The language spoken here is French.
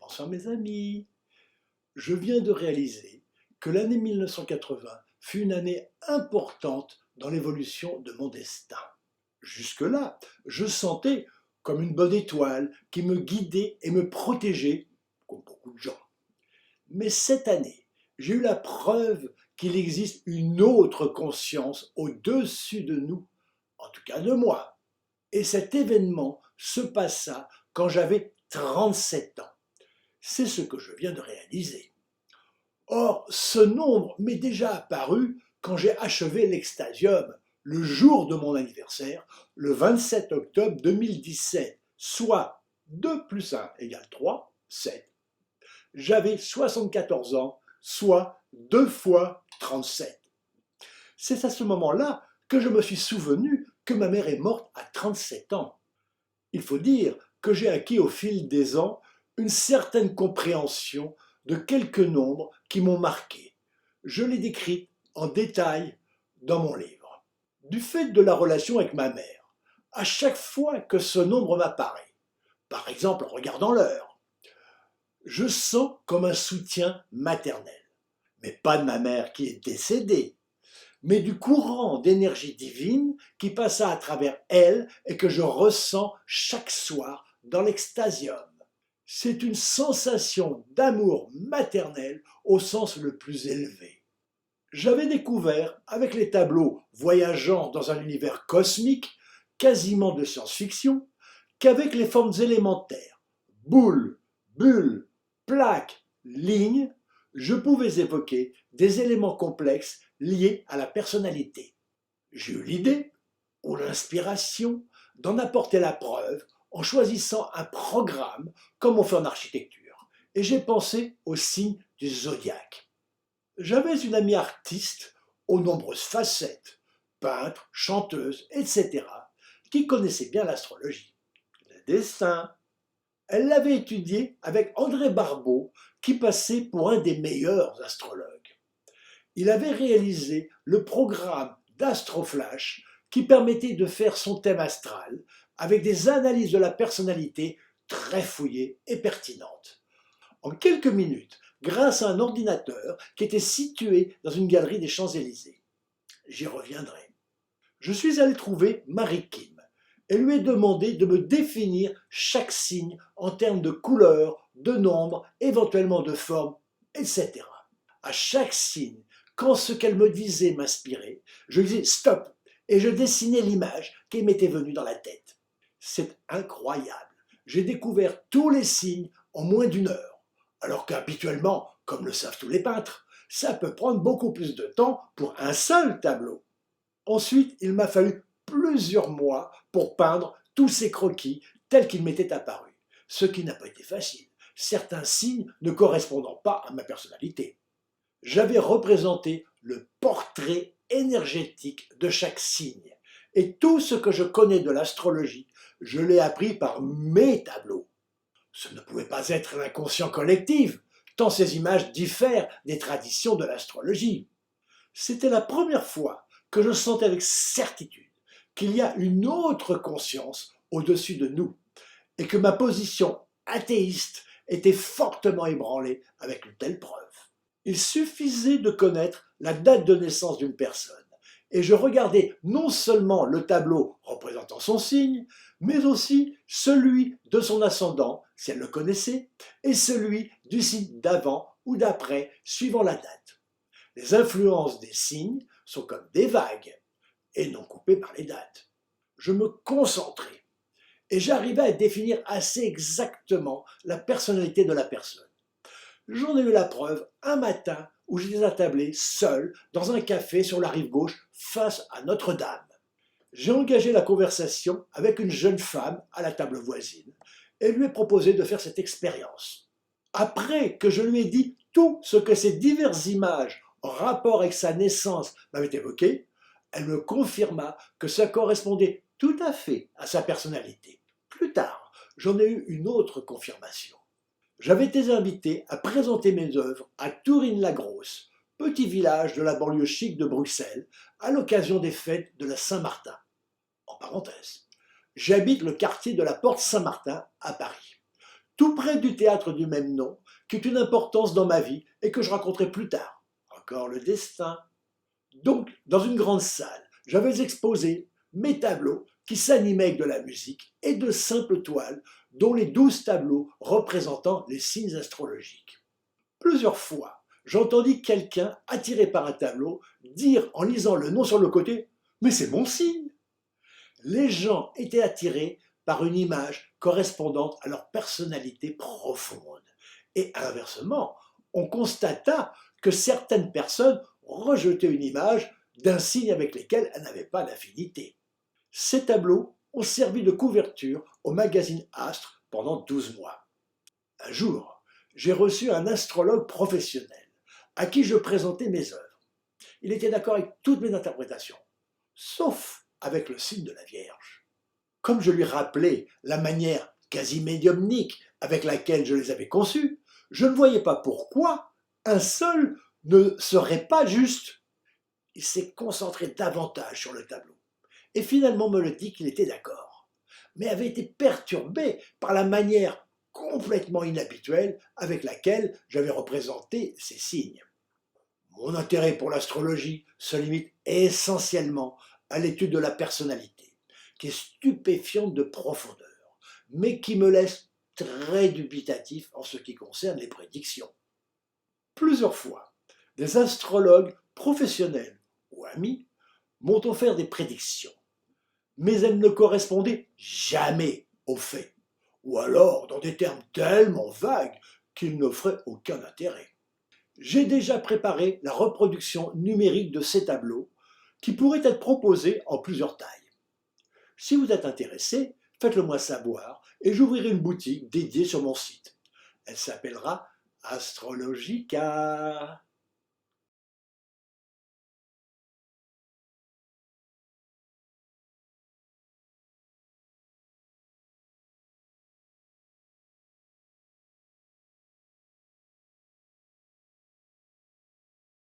Bonsoir mes amis. Je viens de réaliser que l'année 1980 fut une année importante dans l'évolution de mon destin. Jusque-là, je sentais comme une bonne étoile qui me guidait et me protégeait, comme beaucoup de gens. Mais cette année, j'ai eu la preuve qu'il existe une autre conscience au-dessus de nous, en tout cas de moi. Et cet événement se passa quand j'avais 37 ans. C'est ce que je viens de réaliser. Or, ce nombre m'est déjà apparu quand j'ai achevé l'extasium, le jour de mon anniversaire, le 27 octobre 2017, soit 2 plus 1 égale 3, 7. J'avais 74 ans, soit 2 fois 37. C'est à ce moment-là que je me suis souvenu que ma mère est morte à 37 ans. Il faut dire que j'ai acquis au fil des ans une certaine compréhension de quelques nombres qui m'ont marqué. Je les décris en détail dans mon livre. Du fait de la relation avec ma mère, à chaque fois que ce nombre m'apparaît, par exemple en regardant l'heure, je sens comme un soutien maternel. Mais pas de ma mère qui est décédée, mais du courant d'énergie divine qui passa à travers elle et que je ressens chaque soir dans l'extasium. C'est une sensation d'amour maternel au sens le plus élevé. J'avais découvert, avec les tableaux voyageant dans un univers cosmique, quasiment de science-fiction, qu'avec les formes élémentaires, boules, bulles, plaques, lignes, je pouvais évoquer des éléments complexes liés à la personnalité. J'ai eu l'idée, ou l'inspiration, d'en apporter la preuve en choisissant un programme comme on fait en architecture. Et j'ai pensé au signe du zodiaque. J'avais une amie artiste aux nombreuses facettes, peintre, chanteuse, etc., qui connaissait bien l'astrologie, le dessin. Elle l'avait étudié avec André Barbeau, qui passait pour un des meilleurs astrologues. Il avait réalisé le programme d'Astroflash qui permettait de faire son thème astral avec des analyses de la personnalité très fouillées et pertinentes. En quelques minutes, grâce à un ordinateur qui était situé dans une galerie des Champs-Élysées. J'y reviendrai. Je suis allé trouver Marie Kim et lui ai demandé de me définir chaque signe en termes de couleur, de nombre, éventuellement de forme, etc. À chaque signe, quand ce qu'elle me disait m'inspirait, je disais stop et je dessinais l'image qui m'était venue dans la tête. C'est incroyable. J'ai découvert tous les signes en moins d'une heure, alors qu'habituellement, comme le savent tous les peintres, ça peut prendre beaucoup plus de temps pour un seul tableau. Ensuite, il m'a fallu plusieurs mois pour peindre tous ces croquis tels qu'ils m'étaient apparus, ce qui n'a pas été facile, certains signes ne correspondant pas à ma personnalité. J'avais représenté le portrait énergétique de chaque signe, et tout ce que je connais de l'astrologie, je l'ai appris par mes tableaux. Ce ne pouvait pas être l'inconscient collectif, tant ces images diffèrent des traditions de l'astrologie. C'était la première fois que je sentais avec certitude qu'il y a une autre conscience au-dessus de nous et que ma position athéiste était fortement ébranlée avec une telle preuve. Il suffisait de connaître la date de naissance d'une personne et je regardais non seulement le tableau représentant son signe, mais aussi celui de son ascendant, si elle le connaissait, et celui du signe d'avant ou d'après, suivant la date. Les influences des signes sont comme des vagues et non coupées par les dates. Je me concentrais et j'arrivais à définir assez exactement la personnalité de la personne. J'en ai eu la preuve un matin où j'étais attablé seul dans un café sur la rive gauche face à Notre-Dame. J'ai engagé la conversation avec une jeune femme à la table voisine et lui ai proposé de faire cette expérience. Après que je lui ai dit tout ce que ces diverses images en rapport avec sa naissance m'avaient évoqué, elle me confirma que ça correspondait tout à fait à sa personnalité. Plus tard, j'en ai eu une autre confirmation. J'avais été invité à présenter mes œuvres à Tourine-la-Grosse, petit village de la banlieue chic de Bruxelles, à l'occasion des fêtes de la Saint-Martin. En parenthèse, j'habite le quartier de la Porte Saint-Martin à Paris. tout près du théâtre du même nom, qui eut une importance dans ma vie et que je raconterai plus tard. Encore le destin. Donc, dans une grande salle, j'avais exposé mes tableaux qui s'animaient avec de la musique et de simples toiles, dont les 12 tableaux représentant les signes astrologiques. Plusieurs fois, j'entendis quelqu'un, attiré par un tableau, dire en lisant le nom sur le côté « Mais c'est mon signe !» Les gens étaient attirés par une image correspondante à leur personnalité profonde. Et inversement, on constata que certaines personnes rejetaient une image d'un signe avec lequel elles n'avaient pas d'affinité. Ces tableaux ont servi de couverture au magazine Astre pendant 12 mois. Un jour, j'ai reçu un astrologue professionnel à qui je présentais mes œuvres. Il était d'accord avec toutes mes interprétations, sauf avec le signe de la Vierge. Comme je lui rappelais la manière quasi médiumnique avec laquelle je les avais conçues, je ne voyais pas pourquoi un seul ne serait pas juste. Il s'est concentré davantage sur le tableau et finalement me le dit qu'il était d'accord, mais avait été perturbé par la manière complètement inhabituelle avec laquelle j'avais représenté ces signes. Mon intérêt pour l'astrologie se limite essentiellement à l'étude de la personnalité, qui est stupéfiante de profondeur, mais qui me laisse très dubitatif en ce qui concerne les prédictions. Plusieurs fois, des astrologues professionnels ou amis m'ont offert des prédictions, mais elles ne correspondaient jamais aux faits, ou alors dans des termes tellement vagues qu'ils n'offraient aucun intérêt. J'ai déjà préparé la reproduction numérique de ces tableaux qui pourraient être proposés en plusieurs tailles. Si vous êtes intéressé, faites-le moi savoir et j'ouvrirai une boutique dédiée sur mon site. Elle s'appellera Astrologica.